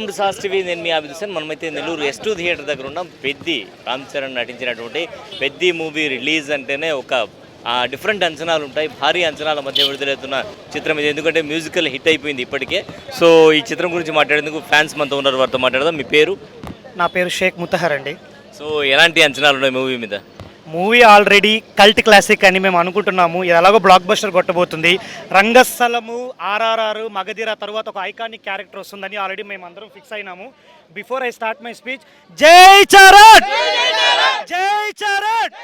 Welcome to sauce TV. నేను మీ ఆబిద్ హుసేన్. మనమైతే Nellore S2 theatre దగ్గర ఉన్నాం. పెద్ది రామ్ చరణ్ నటించినటువంటి పెద్ది మూవీ రిలీజ్ అంటేనే ఒక డిఫరెంట్ అంచనాలు ఉంటాయి. భారీ అంచనాల మధ్య విడుదలవుతున్న చిత్రం ఇది. ఎందుకంటే మ్యూజికల్ హిట్ అయిపోయింది ఇప్పటికే. సో ఈ చిత్రం గురించి మాట్లాడేందుకు ఫ్యాన్స్ మనతో ఉన్నారు, వారితో మాట్లాడదాం. మీ పేరు? నా పేరు షేక్ ముతహర్ అండి. సో ఎలాంటి అంచనాలు ఉన్నాయి మూవీ మీద? మూవీ ఆల్రెడీ కల్ట్ క్లాసిక్ అని మేము అనుకుంటున్నాము. ఇది ఎలాగో బ్లాక్ బస్టర్ కొట్టబోతుంది. రంగస్థలము, RRR, మగధీర తర్వాత ఒక ఐకానిక్ క్యారెక్టర్ వస్తుందని ఆల్రెడీ మేము అందరం ఫిక్స్ అయినాము. Before I start my speech, Jai Charan, Jai Charan,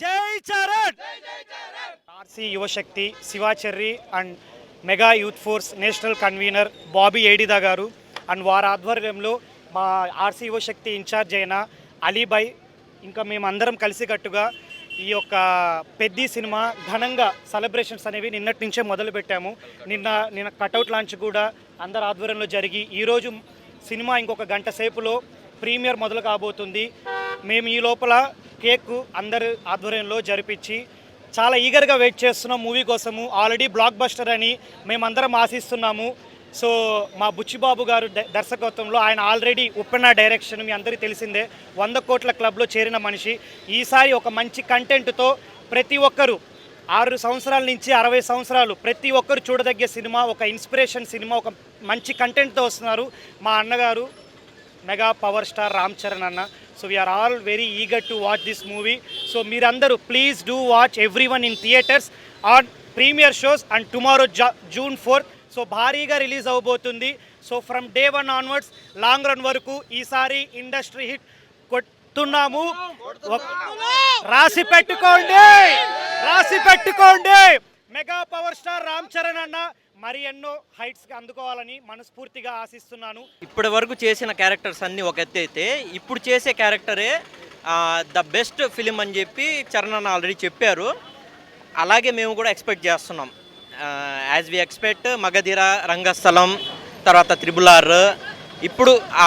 Jai Charan. RC Yuvashakti, శివాచర్రి and mega youth force national convener Bobby Edida గారు అండ్ వారి ఆధ్వర్యంలో మా ఆర్సీ యువశక్తి ఇన్ఛార్జ్ అయిన అలీబాయ్ ఇంకా మేమందరం కలిసికట్టుగా ఈ యొక్క పెద్ది సినిమా ఘనంగా సెలబ్రేషన్స్ అనేవి నిన్నటి నుంచే మొదలుపెట్టాము. నిన్న కటౌట్ లాంచ్ కూడా అందరి ఆధ్వర్యంలో జరిగి ఈరోజు సినిమా ఇంకొక గంట సేపులో ప్రీమియర్ మొదలు కాబోతుంది. మేము ఈ లోపల కేక్ అందరి ఆధ్వర్యంలో జరిపించి చాలా ఈగర్గా వెయిట్ చేస్తున్నాం మూవీ కోసము. ఆల్రెడీ బ్లాక్ బస్టర్ అని మేమందరం ఆశిస్తున్నాము. సో మా బుచ్చిబాబు గారు దర్శకత్వంలో ఆయన ఆల్రెడీ ఉప్పెన డైరెక్షన్ మీ అందరికీ తెలిసిందే, 100 కోట్ల క్లబ్లో చేరిన మనిషి. ఈసారి ఒక మంచి కంటెంట్తో ప్రతి ఒక్కరూ 6 సంవత్సరాల నుంచి 60 సంవత్సరాలు ప్రతి ఒక్కరు చూడదగ్గ సినిమా, ఒక ఇన్స్పిరేషన్ సినిమా, ఒక మంచి కంటెంట్తో వస్తున్నారు మా అన్నగారు mega power star Ram Charan అన్న. So we are all very eager to watch this movie. So మీరందరూ please do watch everyone in theatres on premier shows and tomorrow June 4th. So భారీగా రిలీజ్ అవబోతుంది. So from day 1 onwards long run వరకు ఈసారి industry hit కొట్టున్నాము. రాసి పెట్టుకోండి, రాసి పెట్టుకోండి. Mega power star Ram Charan అన్న మరి ఎన్నో హైట్స్కి అందుకోవాలని మనస్ఫూర్తిగా ఆశిస్తున్నాను. ఇప్పటి వరకు చేసిన క్యారెక్టర్స్ అన్నీ ఒక ఎత్తు అయితే ఇప్పుడు చేసే క్యారెక్టరే ద బెస్ట్ ఫిలిం అని చెప్పి చరణ్ అన్న ఆల్రెడీ చెప్పారు. అలాగే మేము కూడా ఎక్స్పెక్ట్ చేస్తున్నాం. యాజ్ వి ఎక్స్పెక్ట్ మగధీర, రంగస్థలం, తర్వాత RRR ఇప్పుడు ఆ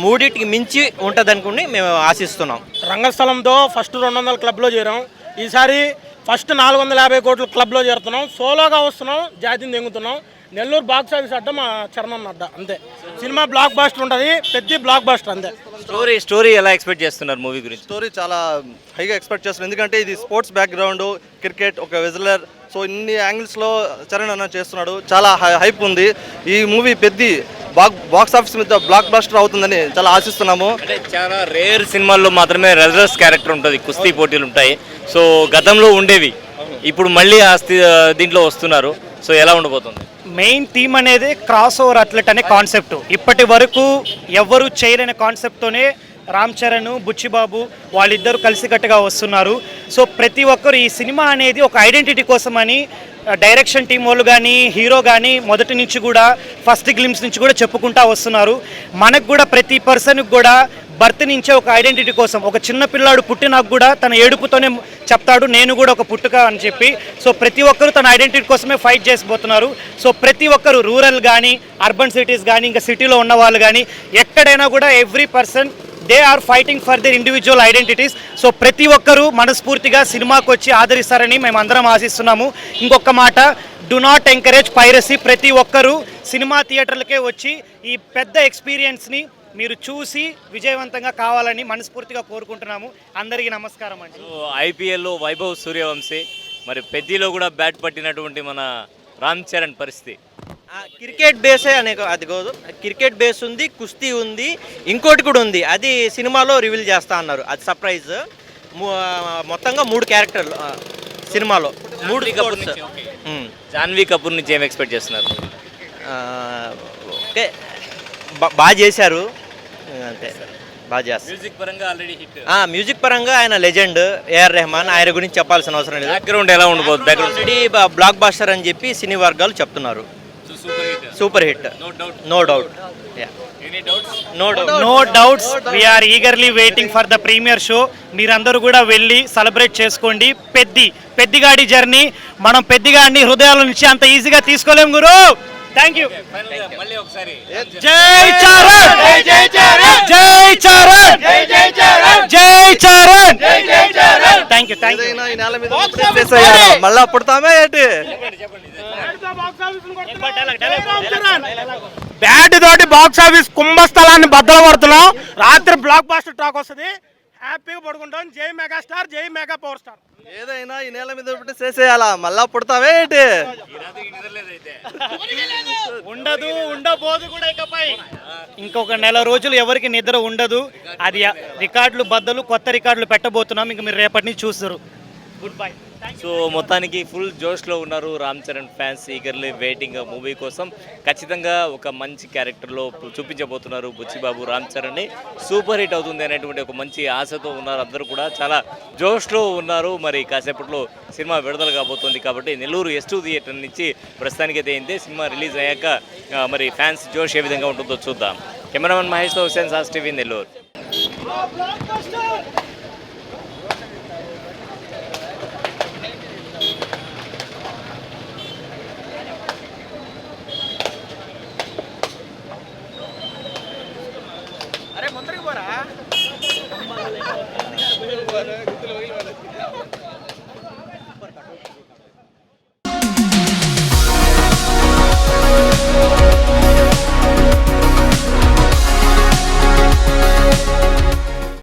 మూడింటికి మించి ఉంటుంది అనుకుని మేము ఆశిస్తున్నాం. రంగస్థలంతో ఫస్ట్ 200 క్లబ్లో చేరాం. ఈసారి ఫస్ట్ 450 కోట్ల క్లబ్లో చేరుతున్నాం. సోలోగా వస్తున్నాం, జాతిని దెంగుతున్నాం. నెల్లూరు బాక్స్ ఆఫీస్ అడ్డ మా చరణ్ అడ్డ అంతే. సినిమా బ్లాక్ బాస్టర్ ఉంటుంది, పెద్ద బ్లాక్ బాస్టర్ అంతే. స్టోరీ ఎలా ఎక్స్పెక్ట్ చేస్తున్నారు మూవీ గురించి? స్టోరీ చాలా హైగా ఎక్స్పెక్ట్ చేస్తున్నాం. ఎందుకంటే ఇది స్పోర్ట్స్ బ్యాక్గ్రౌండ్, క్రికెట్, ఒక వెజ్లర్. సో ఇన్ని యాంగిల్స్లో చరణ్ అన్న చేస్తున్నాడు. చాలా హైప్ ఉంది. ఈ మూవీ పెద్ద బాక్స్ ఆఫీస్ మీద బ్లాక్ బాస్టర్ అవుతుందని చాలా ఆశిస్తున్నాము. అంటే చాలా రేర్ సినిమాల్లో మాత్రమే రెజరస్ క్యారెక్టర్ ఉంటుంది, కుస్తీ పోటీలు ఉంటాయి. సో గతంలో ఉండేవి, ఇప్పుడు మళ్ళీ దీంట్లో వస్తున్నారు. సో ఎలా ఉండబోతుంది? మెయిన్ థీమ్ అనేది క్రాస్ ఓవర్ అథ్లెట్ అనే కాన్సెప్ట్. ఇప్పటి వరకు ఎవరు చేయలేని కాన్సెప్ట్తోనే రామ్ చరణ్, బుచ్చిబాబు వాళ్ళిద్దరూ కలిసికట్టుగా వస్తున్నారు. సో ప్రతి ఒక్కరు ఈ సినిమా అనేది ఒక ఐడెంటిటీ కోసమని డైరెక్షన్ టీం వాళ్ళు కానీ హీరో కానీ మొదటి నుంచి కూడా ఫస్ట్ గ్లిమ్స్ నుంచి కూడా చెప్పుకుంటా వస్తున్నారు. మనకు కూడా ప్రతి పర్సన్కి కూడా బర్త్ నుంచే ఒక ఐడెంటిటీ కోసం, ఒక చిన్న పిల్లాడు పుట్టినాకు కూడా తన ఏడుపుతోనే చెప్తాడు నేను కూడా ఒక పుట్టుక అని చెప్పి. సో ప్రతి ఒక్కరు తన ఐడెంటిటీ కోసమే ఫైట్ చేసిపోతున్నారు. సో ప్రతి ఒక్కరు రూరల్ కానీ అర్బన్ సిటీస్ కానీ ఇంకా సిటీలో ఉన్న వాళ్ళు కానీ ఎక్కడైనా కూడా every person they are fighting for their individual identities. So ప్రతి ఒక్కరూ మనస్ఫూర్తిగా సినిమాకి వచ్చి ఆదరిస్తారని మేము అందరం ఆశిస్తున్నాము. ఇంకొక మాట, డు నాట్ ఎంకరేజ్ పైరసీ. ప్రతి ఒక్కరూ సినిమా థియేటర్లకే వచ్చి ఈ పెద్ద ఎక్స్పీరియన్స్ని మీరు చూసి విజయవంతంగా కావాలని మనస్ఫూర్తిగా కోరుకుంటున్నాము. అందరికీ నమస్కారం అండి. IPLలో వైభవ్ సూర్యవంశీ, మరి పెద్దిలో కూడా బ్యాట్ పట్టినటువంటి మన రామ్ చరణ్ పరిస్థితి. క్రికెట్ బేసే అనే అది కాదు, క్రికెట్ బేస్ ఉంది, కుస్తీ ఉంది, ఇంకోటి కూడా ఉంది. అది సినిమాలో రివీల్ చేస్తా అన్నారు. అది సర్ప్రైజ్. మొత్తంగా 3 క్యారెక్టర్లు సినిమాలో, 3 జాన్వీ కపూర్ నుంచి ఏం ఎక్స్పెక్ట్ చేస్తున్నారు? ఓకే, బాగా చేశారు అంతే, బాగా చేస్తారు. మ్యూజిక్ పరంగా ఆయన లెజెండ్ AR రెహమాన్, ఆయన గురించి చెప్పాల్సిన అవసరం లేదు. బ్యాక్గ్రౌండ్ ఎలా ఉండబోతుంది? ఆల్రెడీ బ్లాక్ బాస్టర్ అని చెప్పి సినీ వర్గాలు చెప్తున్నారు. Super hit, no doubt. No doubts. We are eagerly waiting for the premiere show. మీరందరూ కూడా వెళ్ళి సెలబ్రేట్ చేసుకోండి. పెద్దిగాడి జర్నీ. మనం పెద్దిగాడిని హృదయాల నుంచి అంత ఈజీగా తీసుకోలేం గురు. Thank you. జై Charan, Jai Charan, Jai Charan, Jai Charan, Jai Charan. Thank you. Thank you. ఏదైనా ఈ నేల మీద ఉన్నప్పుడే చేసేయాలా? మళ్ళా పుడతామే ఏంటి? బ్యాట్ తోటి బాక్స్ ఆఫీస్ కుంభస్థలాన్ని బద్దలు కొడుతున్నాం. రాత్రి బ్లాక్ బాస్టర్ టాక్ వస్తుంది. హ్యాపీగా పడుకుంటాం. జై మెగాస్టార్, జై మెగా పవర్ స్టార్. ఏదైనా ఈ నేల మీద ఉన్నప్పుడే చేసేయాలా? మళ్ళా పుడతామే ఏంటి? ఉండదు, ఉండబోదు కూడా ఇకపై. ఇంకొక నెల రోజులు ఎవరికి నిద్ర ఉండదు. అది రికార్డులు బద్దలు, కొత్త రికార్డులు పెట్టబోతున్నాం. ఇంక మీరు రేపటి నుంచి చూస్తారు. Good bye. సో మొత్తానికి ఫుల్ జోష్లో ఉన్నారు Ram Charan fans, eagerly waiting movie కోసం. ఖచ్చితంగా ఒక మంచి క్యారెక్టర్లో చూపించబోతున్నారు బుచ్చిబాబు రామ్ చరణ్ని. సూపర్ హిట్ అవుతుంది అనేటువంటి ఒక మంచి ఆశతో ఉన్నారు అందరూ కూడా, చాలా జోష్లో ఉన్నారు. మరి కాసేపట్లో సినిమా విడుదల కాబోతుంది కాబట్టి నెల్లూరు S2 థియేటర్ నుంచి ప్రస్తుతానికైతే అయింది. సినిమా రిలీజ్ అయ్యాక మరి ఫ్యాన్స్ జోష్ ఏ విధంగా ఉంటుందో చూద్దాం. కెమెరామెన్ మహేష్తో హుసేన్, సాస్ టీవీ, నెల్లూరు.